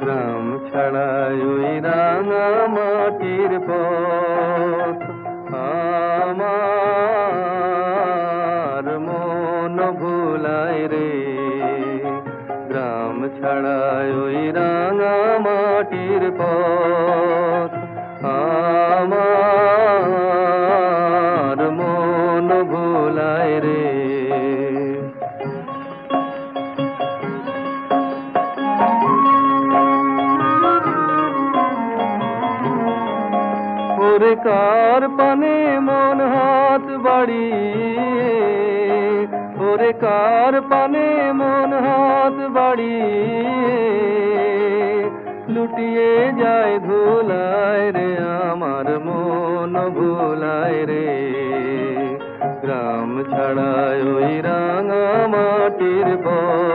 গ্রাম ছাড়াই ওই রাঙা মাটির পথ আমার মন ভুলায় রে। গ্রাম ছাড়াই ওই রাঙা মাটির পথ আমার মন ভুলায় রে। ওরে কার পানে মন হাত বাড়িয়ে, ওরে কার পানে মন হাত বাড়িয়ে লুটিয়ে যায় ধুলায় রে, আমার মন ভুলায় রে। গ্রাম ছাড়ায় ওই রাঙা মাটির পথ